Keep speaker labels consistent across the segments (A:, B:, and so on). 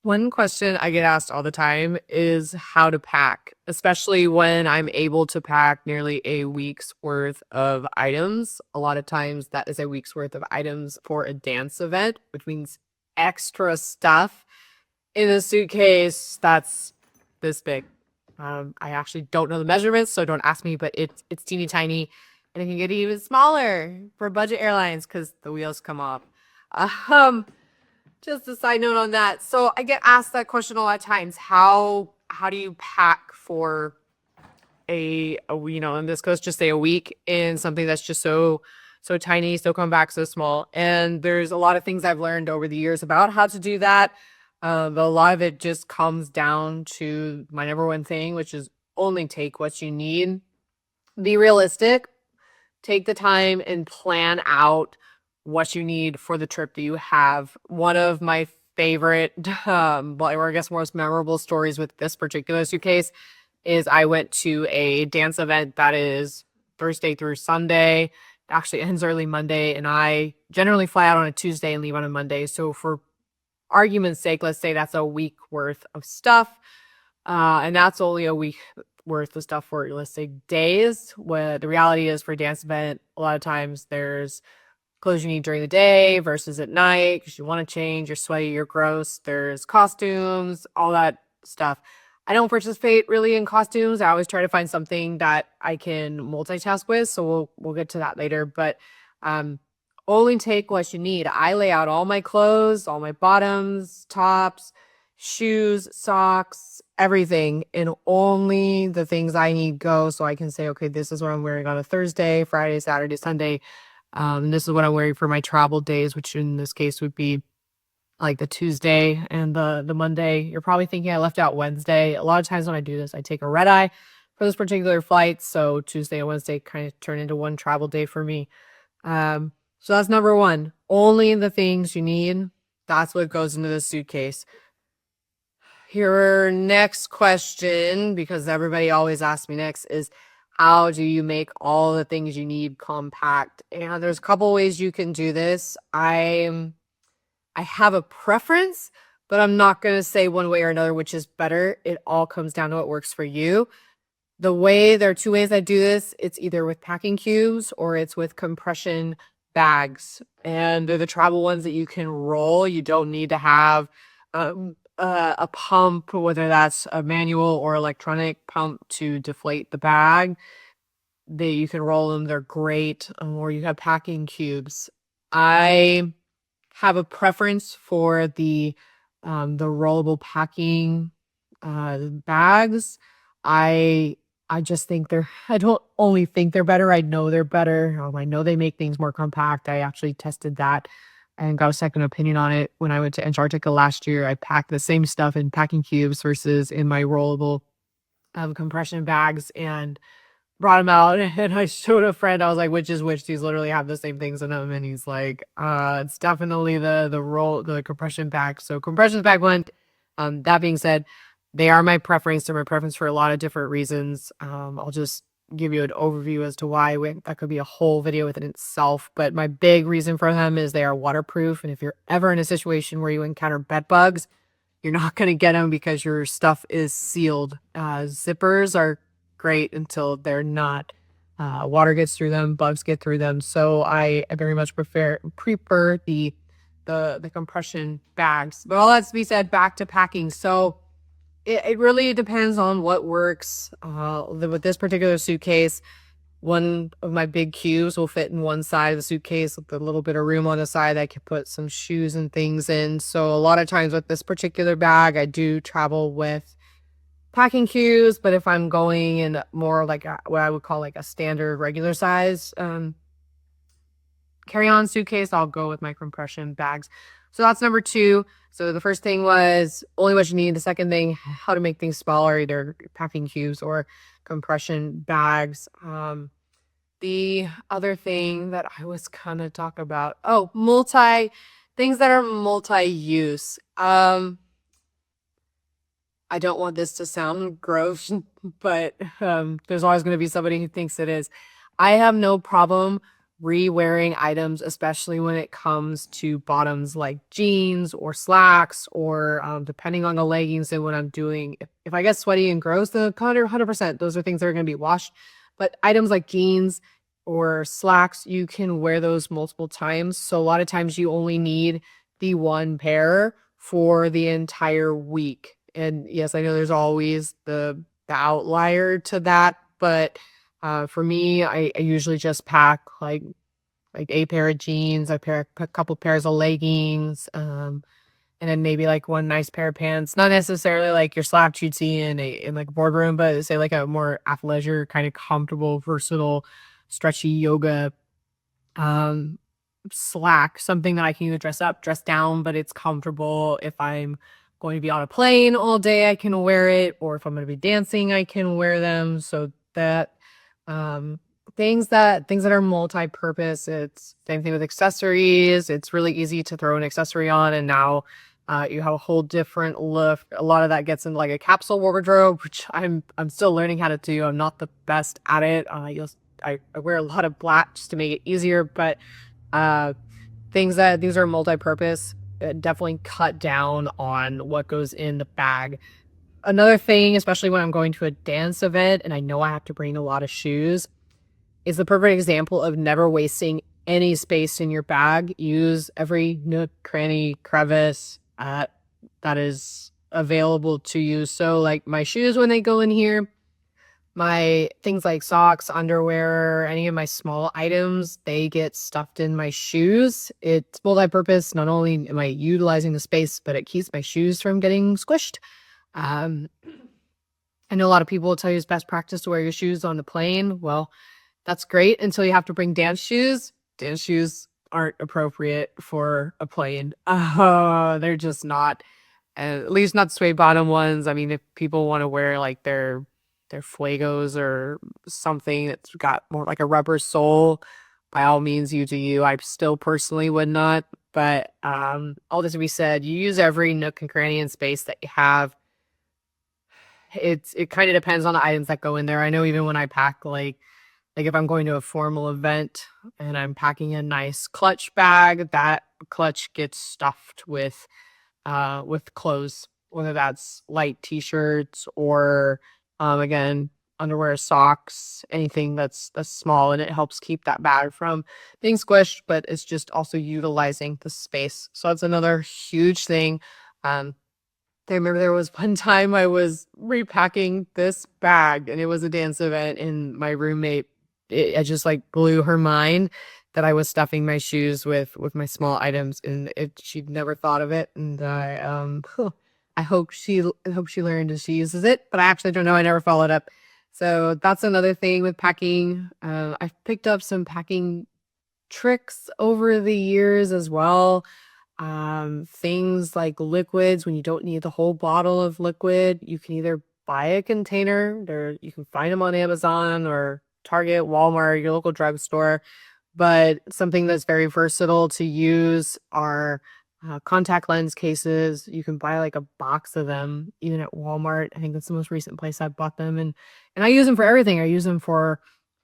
A: One question I get asked all the time is how to pack, especially when I'm able to pack nearly a week's worth of items. A lot of times that is a week's worth of items for a dance event, which means extra stuff in a suitcase that's this big. I actually don't know the measurements, so don't ask me, but it's teeny tiny, and it can get even smaller for budget airlines because the wheels come off. Um, just a side note on that. So I get asked that question a lot of times. How do you pack for in this case just say a week in something that's just so tiny, so compact, so small. And there's a lot of things I've learned over the years about how to do that. But a lot of it just comes down to my number one thing, which is only take what you need. Be realistic. Take the time and plan out what you need for the trip that you have. One of my favorite, or I guess most memorable stories with this particular suitcase is I went to a dance event that is Thursday through Sunday. It actually ends early Monday, and I generally fly out on a Tuesday and leave on a Monday. So for argument's sake, let's say that's a week worth of stuff. And that's only a week worth of stuff for, let's say, days. What the reality is for a dance event, a lot of times there's clothes you need during the day versus at night because you want to change, you're sweaty, you're gross. There's costumes, all that stuff. I don't participate really in costumes. I always try to find something that I can multitask with. So we'll get to that later. But um, only take what you need. I lay out all my clothes, all my bottoms, tops, shoes, socks, everything, and only the things I need go. So I can say, okay, this is what I'm wearing on a Thursday, Friday, Saturday, Sunday. This is what I'm wearing for my travel days, which in this case would be like the Tuesday and the Monday. You're probably thinking I left out Wednesday. A lot of times when I do this, I take a red eye for this particular flight. So Tuesday and Wednesday kind of turn into one travel day for me. So that's number one. Only the things you need. That's what goes into the suitcase. Your next question, because everybody always asks me next, is how do you make all the things you need compact? And there's a couple ways you can do this. I have a preference, but I'm not going to say one way or another which is better. It all comes down to what works for you. There are two ways I do this. It's either with packing cubes or it's with compression bags. And they're the travel ones that you can roll. You don't need to have a pump, whether that's a manual or electronic pump to deflate the bag. You can roll them. They're great. Or you have packing cubes. I have a preference for the rollable packing bags. I just think I don't only think they're better, I know they're better. I know they make things more compact. I actually tested that and got a second opinion on it when I went to Antarctica last year. I packed the same stuff in packing cubes versus in my rollable compression bags and brought them out and I showed a friend. I was like, which is which? These literally have the same things in them. And he's like, it's definitely the compression bag. So compression bag one. That being said, they are my preference. They're my preference for a lot of different reasons. I'll just give you an overview as to why. That could be a whole video within itself. But my big reason for them is they are waterproof. And if you're ever in a situation where you encounter bed bugs, you're not going to get them because your stuff is sealed. Zippers are great until they're not. Water gets through them, bugs get through them. So I very much prefer the compression bags. But all that to be said, back to packing. So it really depends on what works. With this particular suitcase, one of my big cubes will fit in one side of the suitcase with a little bit of room on the side that I can put some shoes and things in. So a lot of times with this particular bag, I do travel with packing cubes, but if I'm going in more like what I would call like a standard regular size carry-on suitcase, I'll go with my compression bags. So that's number two. So the first thing was only what you need. The second thing, how to make things smaller, either packing cubes or compression bags. The other thing that I was gonna talk about, things that are multi-use. I don't want this to sound gross, but there's always going to be somebody who thinks it is. I have no problem re-wearing items, especially when it comes to bottoms like jeans or slacks, or depending on the leggings and what I'm doing. If I get sweaty and gross, then 100%, those are things that are going to be washed. But items like jeans or slacks, you can wear those multiple times. So a lot of times you only need the one pair for the entire week. And yes, I know there's always the outlier to that, but for me, I usually just pack like a pair of jeans, a couple pairs of leggings, and then maybe like one nice pair of pants. Not necessarily like your slacks you'd see in like a boardroom, but say like a more athleisure, kind of comfortable, versatile, stretchy yoga um slack, something that I can either dress up, dress down, but it's comfortable. If I'm going to be on a plane all day, I can wear it, or if I'm going to be dancing, I can wear them. So that um things that are multi-purpose. It's same thing with accessories. It's really easy to throw an accessory on, and now you have a whole different look. A lot of that gets into like a capsule wardrobe, which I'm still learning how to do. I'm not the best at it. I wear a lot of black just to make it easier, but uh, these are multi-purpose, definitely cut down on what goes in the bag. Another thing, especially when I'm going to a dance event and I know I have to bring a lot of shoes, is the perfect example of never wasting any space in your bag. Use every nook, cranny, crevice that is available to you. So, like my shoes when they go in here, my things like socks, underwear, any of my small items, they get stuffed in my shoes. It's multi-purpose. Not only am I utilizing the space, but it keeps my shoes from getting squished. Um, I know a lot of people will tell you it's best practice to wear your shoes on the plane. Well, that's great until you have to bring dance shoes. Dance shoes aren't appropriate for a plane. They're just not. At least not suede bottom ones. I mean, if people want to wear like their Fuegos or something that's got more like a rubber sole, by all means, you do you. I still personally would not. But all this to be said, you use every nook and cranny and space that you have. It kind of depends on the items that go in there. I know even when I pack like if I'm going to a formal event and I'm packing a nice clutch bag, that clutch gets stuffed with clothes, whether that's light t-shirts or again, underwear, socks, anything that's small, and it helps keep that bag from being squished, but it's just also utilizing the space. So that's another huge thing. Um, I remember there was one time I was repacking this bag and it was a dance event, and my roommate, it just like blew her mind that I was stuffing my shoes with my small items, and she'd never thought of it. And I hope she learned and she uses it, but I actually don't know. I never followed up. So that's another thing with packing. I've picked up some packing tricks over the years as well. Things like liquids, when you don't need the whole bottle of liquid, you can either buy a container, there you can find them on Amazon or Target, Walmart, your local drugstore. But something that's very versatile to use are contact lens cases. You can buy like a box of them, even at Walmart. I think that's the most recent place I bought them, and I use them for everything. I use them for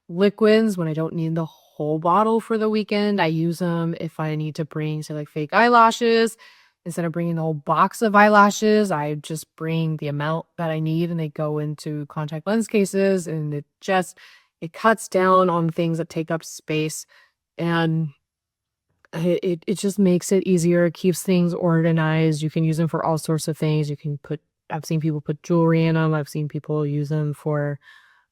A: liquids when I don't need the whole bottle for the weekend. I use them if I need to bring, say, like fake eyelashes. Instead of bringing the whole box of eyelashes, I just bring the amount that I need and they go into contact lens cases, and it cuts down on things that take up space, and it just makes it easier. It keeps things organized. You can use them for all sorts of things. I've seen people put jewelry in them. I've seen people use them for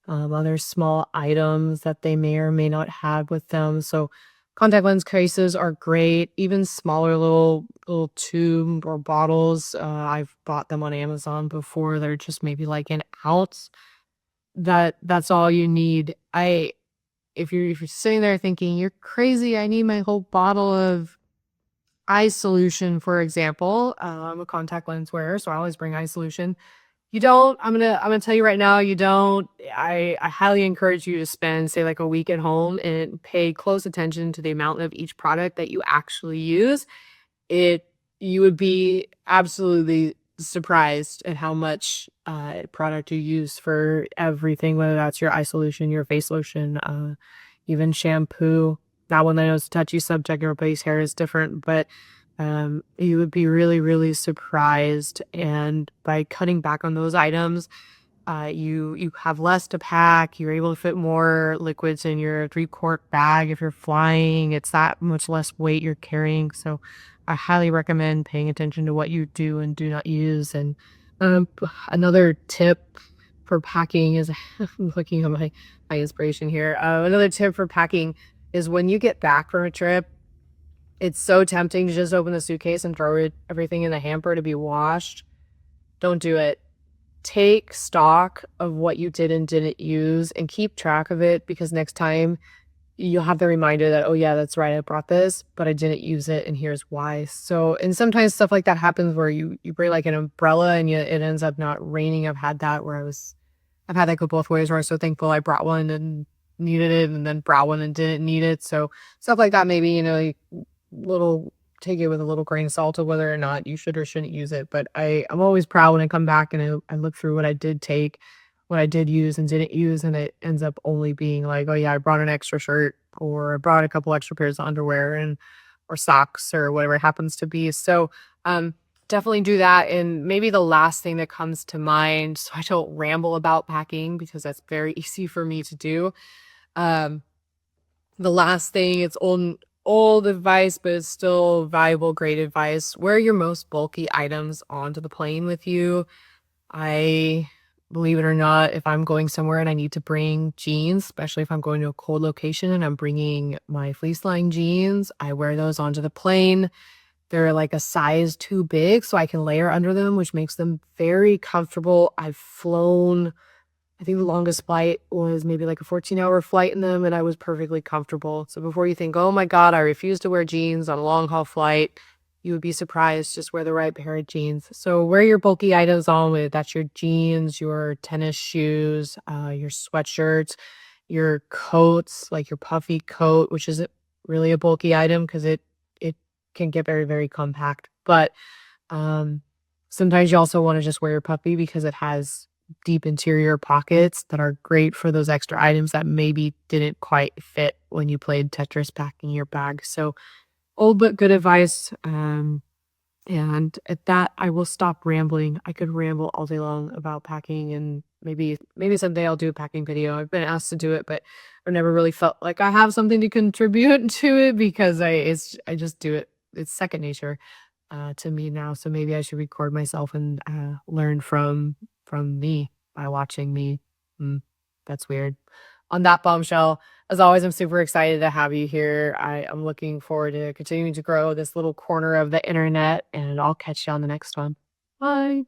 A: other small items that they may or may not have with them. So contact lens cases are great. Even smaller little tube or bottles. I've bought them on Amazon before. They're just maybe like an ounce. That's all you need. I if you're sitting there thinking you're crazy, I need my whole bottle of eye solution, for example. I'm a contact lens wearer, so I always bring eye solution. You don't. I'm gonna tell you right now, you don't. I highly encourage you to spend, say, like a week at home and pay close attention to the amount of each product that you actually use. It You would be absolutely surprised at how much product you use for everything, whether that's your eye solution, your face lotion, even shampoo. that one I know is a touchy subject, everybody's hair is different, but, you would be really, really surprised, and by cutting back on those items, you have less to pack. You're able to fit more liquids in your 3-quart bag. If you're flying, it's that much less weight you're carrying. So I highly recommend paying attention to what you do and do not use. And another tip for packing is I'm looking at my inspiration here. Another tip for packing is when you get back from a trip, it's so tempting to just open the suitcase and throw everything in the hamper to be washed. Don't do it. Take stock of what you did and didn't use and keep track of it, because next time you'll have the reminder that, "Oh, yeah, that's right, I brought this, but I didn't use it, and here's why." So and sometimes stuff like that happens where you bring, like, an umbrella and it ends up not raining. I've had that go both ways where I was so thankful I brought one and needed it, and then brought one and didn't need it. So stuff like that, maybe, little take it with a little grain of salt of whether or not you should or shouldn't use it. But I'm always proud when I come back and I look through what I did take, what I did use and didn't use, and it ends up only being like, oh yeah, I brought an extra shirt or I brought a couple extra pairs of underwear and or socks or whatever it happens to be. So definitely do that. And maybe the last thing that comes to mind, so I don't ramble about packing because that's very easy for me to do. Um, the last thing, it's old advice, but it's still valuable, great advice. Wear your most bulky items onto the plane with you. I believe it or not, if I'm going somewhere and I need to bring jeans, especially if I'm going to a cold location and I'm bringing my fleece lined jeans, I wear those onto the plane. They're like a size too big, so I can layer under them, which makes them very comfortable. I've flown, I think the longest flight was maybe like a 14-hour flight in them, and I was perfectly comfortable. So before you think, "Oh my god, I refuse to wear jeans on a long haul flight," you would be surprised. Just wear the right pair of jeans. So wear your bulky items on with that's your jeans, your tennis shoes, your sweatshirts, your coats, like your puffy coat, which isn't really a bulky item because it can get very, very compact. But um, sometimes you also wanna just wear your puppy because it has deep interior pockets that are great for those extra items that maybe didn't quite fit when you played Tetris packing your bag. So, old but good advice, and at that, I will stop rambling. I could ramble all day long about packing, and maybe someday I'll do a packing video. I've been asked to do it, but I've never really felt like I have something to contribute to it because I just do it. It's second nature to me now. So maybe I should record myself and learn from me by watching me. Mm, that's weird. On that bombshell, as always, I'm super excited to have you here. I'm looking forward to continuing to grow this little corner of the internet, and I'll catch you on the next one. Bye.